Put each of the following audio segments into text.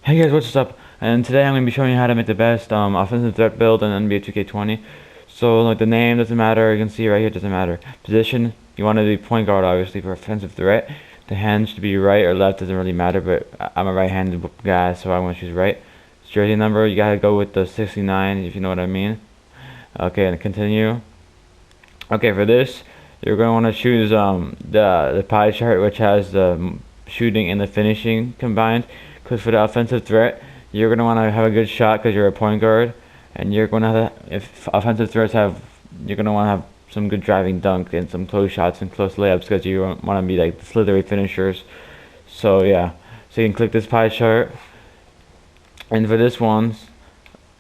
Hey guys, what's up? And today I'm going to be showing you how to make the best offensive threat build in NBA 2K20. So like the name doesn't matter, you can see right here, doesn't matter. Position, you want to be point guard obviously for offensive threat. The hand should be right or left, doesn't really matter, but I'm a right-handed guy, so I want to choose right. Jersey number, you gotta go with the 69 if you know what I mean. Okay, and continue. Okay, for this, you're going to want to choose the pie chart, which has the shooting and the finishing combined. Because for the offensive threat, you're going to want to have a good shot because you're a point guard, and you're going to have, if offensive threats have, you're going to want to have some good driving dunk and some close shots and close layups because you want to be like the slithery finishers. So yeah, so you can click this pie chart, and for this one,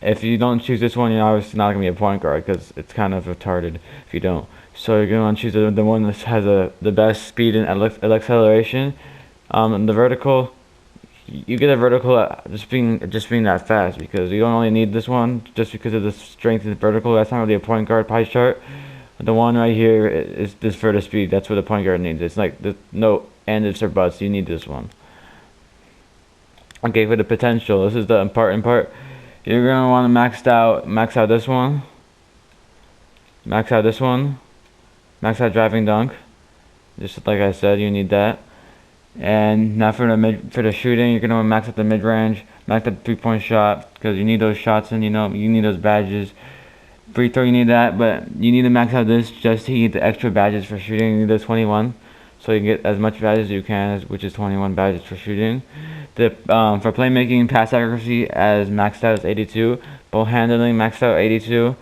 if you don't choose this one, you're obviously not going to be a point guard because it's kind of retarded if you don't. So you're going to want to choose the one that has the best speed and acceleration. The vertical, you get a vertical at just being that fast because you don't really need this one just because of the strength of the vertical. That's not really a point guard pie chart. The one right here is this for the speed. That's what a point guard needs. It's like the no and ifs or buts. You need this one. Okay, for the potential, this is the important part. You're gonna want to max out this one, max out this one, max out driving dunk. Just like I said, you need that. And now for the shooting, you're gonna want to max out the mid range, max out the 3-point shot because you need those shots and you need those badges. Free throw, you need that, but you need to max out this just to get the extra badges for shooting. You need the 21, so you can get as much badges as you can, which is 21 badges for shooting. For playmaking, pass accuracy as maxed out is 82. Ball handling maxed out 82.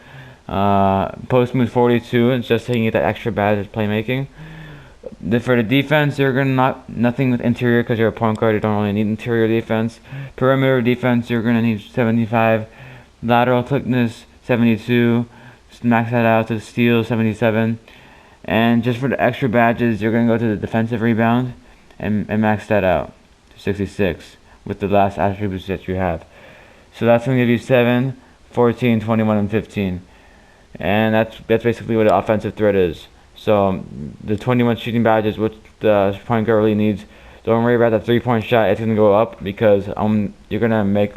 Post move 42. It's just taking that extra badge as playmaking. For the defense, you're gonna nothing with interior because you're a point guard. You don't really need interior defense. Perimeter defense, you're gonna need 75. Lateral quickness 72. Just max that out to steal 77. And just for the extra badges, you're gonna go to the defensive rebound and max that out. 66 with the last attributes that you have. So that's going to give you 7, 14, 21, and 15. And that's basically what an offensive threat is. So the 21 shooting badges, which the point guard really needs, don't worry about the 3-point shot. It's going to go up because you're going to make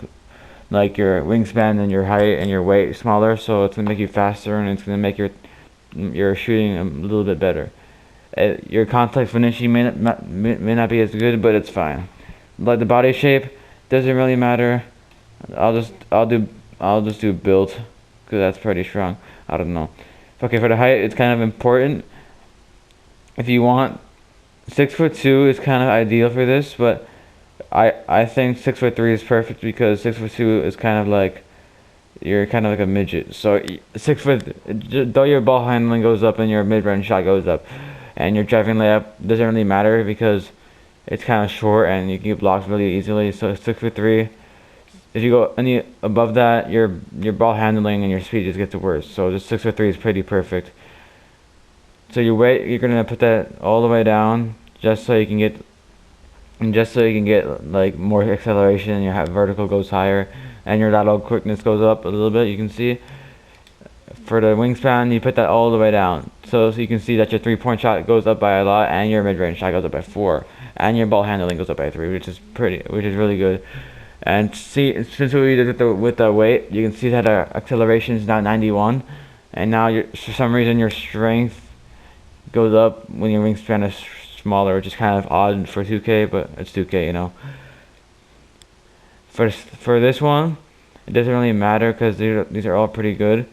like your wingspan and your height and your weight smaller. So it's going to make you faster and it's going to make your shooting a little bit better. Your contact finishing may not be as good, but it's fine. Like the body shape doesn't really matter. I'll just do build because that's pretty strong. I don't know. Okay, for the height, it's kind of important. If you want 6'2" is kind of ideal for this, but I think 6'3" is perfect because 6'2" is kind of like you're kind of like a midget. So 6 foot, though your ball handling goes up and your mid-range shot goes up, and your driving layup doesn't really matter because it's kind of short and you can get blocked really easily. So 6'3", if you go any above that, your ball handling and your speed just gets worse. So just 6'3" is pretty perfect. So your weight, you're gonna put that all the way down just so you can get like more acceleration and your vertical goes higher and your lateral quickness goes up a little bit. You can see for the wingspan, you put that all the way down so you can see that your 3-point shot goes up by a lot and your mid-range shot goes up by 4 and your ball handling goes up by 3, which is really good. And see, since we did it with the weight, you can see that our acceleration is now 91, and now for some reason your strength goes up when your wingspan is smaller, which is kind of odd for 2K, but it's 2K, you know. For this one, it doesn't really matter because these are all pretty good.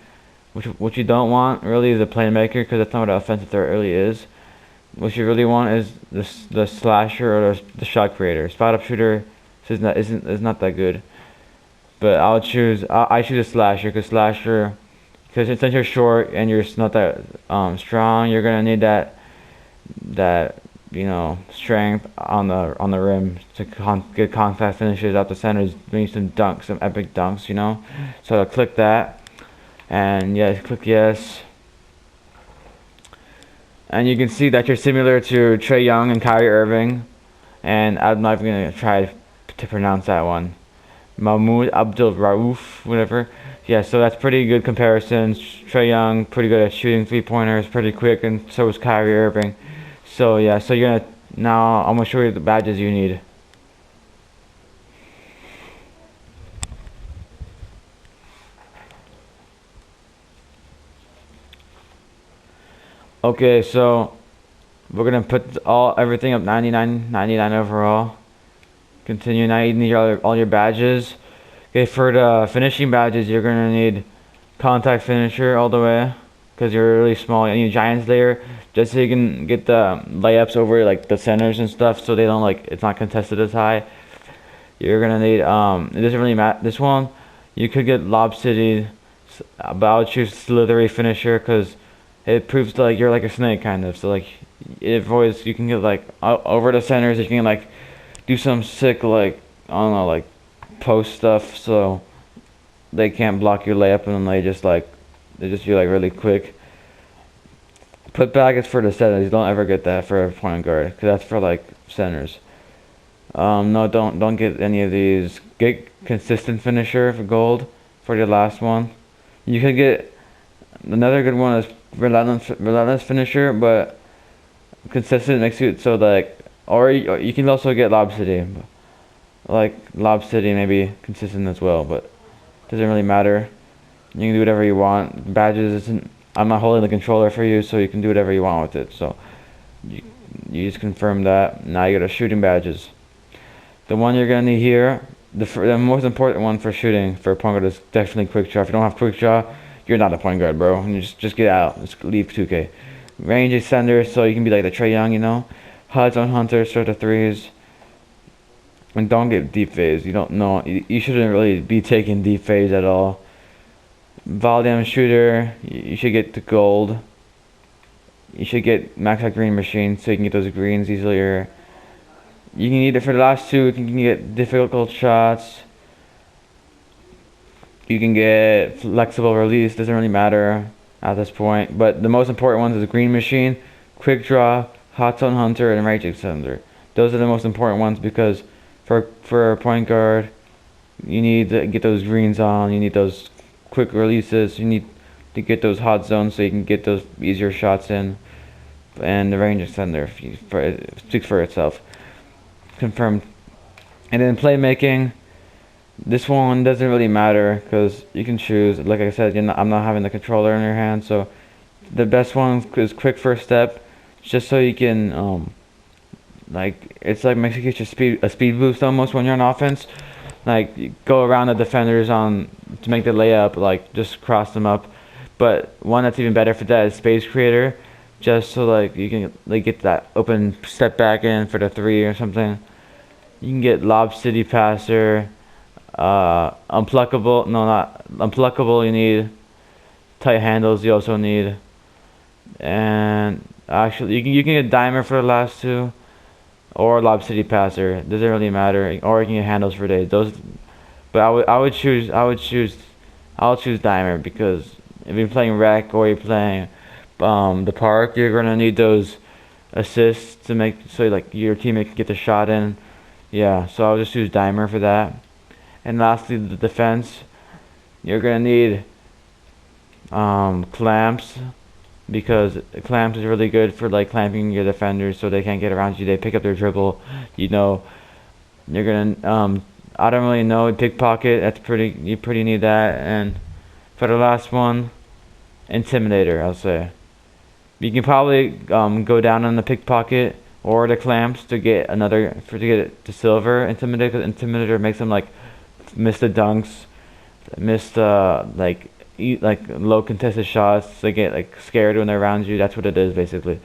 What you don't want really is a playmaker because that's not what an offensive threat really is. What you really want is the slasher or the shot creator. Spot up shooter is not that good. But I choose a slasher because since you're short and you're not that strong, you're gonna need that strength on the rim to get contact finishes out the centers, doing some dunks, some epic dunks, you know. So I'll click that, and yes, click yes. And you can see that you're similar to Trae Young and Kyrie Irving, and I'm not even gonna try to pronounce that one. Mahmoud Abdul Rauf, whatever. Yeah, so that's pretty good comparisons. Trae Young, pretty good at shooting 3-pointers, pretty quick, and so is Kyrie Irving. So yeah, so I'm gonna show you the badges you need. Okay, so we're gonna put everything up 99 overall. Continue. Now you need all your badges. Okay, for the finishing badges, you're gonna need contact finisher all the way, because you're really small. You need giants layer just so you can get the layups over like the centers and stuff, so they don't it's not contested as high. You're gonna need it doesn't really matter. This one, you could get Lob City, but I would choose Slithery finisher because it proves like you're like a snake kind of. So like it avoids, you can get over the centers. You can do some sick I don't know, post stuff so they can't block your layup, and then they just feel really quick. Put back is for the centers. You don't ever get that for a point guard because that's for centers. No, don't get any of these. Get consistent finisher for gold for the last one. You could get another good one is relentless finisher, but consistent makes you so or you can also get Lob City. Lob City maybe consistent as well, but doesn't really matter. You can do whatever you want. Badges isn't. I'm not holding the controller for you, so you can do whatever you want with it. So you just confirm that. Now you got shooting badges. The one you're gonna need here, the most important one for shooting for a point guard is definitely quick draw. If you don't have quick draw, you're not a point guard, bro. You just get out. Just leave 2K. Range extender, so you can be like the Trae Young, HUDs on Hunter, start the threes. And don't get deep phase. You don't know. You shouldn't really be taking deep phase at all. Volume shooter, you should get to gold. You should get max out green machine so you can get those greens easier. You can need it for the last two. You can get difficult shots. You can get flexible release. Doesn't really matter at this point. But the most important ones is green machine, quick draw, hot zone hunter, and range extender. Those are the most important ones because for a point guard, you need to get those greens on. You need those quick releases. You need to get those hot zones so you can get those easier shots in. And the range extender it speaks for itself. Confirmed. And then playmaking, this one doesn't really matter because you can choose. Like I said, I'm not having the controller in your hand, so the best one is quick first step, just so you can it's makes you get a speed boost almost when you're on offense. You go around the defenders to make the layup, just cross them up. But one that's even better for that is space creator, just so you can get that open step back in for the three or something. You can get Lob City passer, unpluckable. No, not unpluckable. You need tight handles. You also need, and actually you can get dimer for the last two, or Lob City passer. Doesn't really matter. Or you can get handles for days. Those, but I would choose dimer because if you're playing rec or you're playing the park, you're gonna need those assists to make so your teammate can get the shot in. Yeah, so I'll just use dimer for that. And lastly, the defense, you're gonna need clamps, because clamps is really good for clamping your defenders so they can't get around you. They pick up their dribble. You're gonna I don't really know, pickpocket. You pretty need that. And for the last one, intimidator, I'll say. You can probably go down on the pickpocket or the clamps to get it to silver intimidator, because intimidator makes them miss the dunks, miss the low contested shots. They get scared when they're around you. That's what it is basically.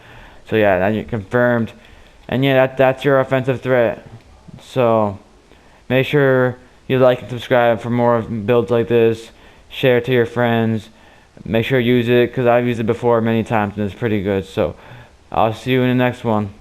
So yeah, then you're confirmed, and yeah, that's your offensive threat. So make sure you like and subscribe for more builds like this. Share it to your friends. Make sure you use it because I've used it before many times and it's pretty good. So I'll see you in the next one.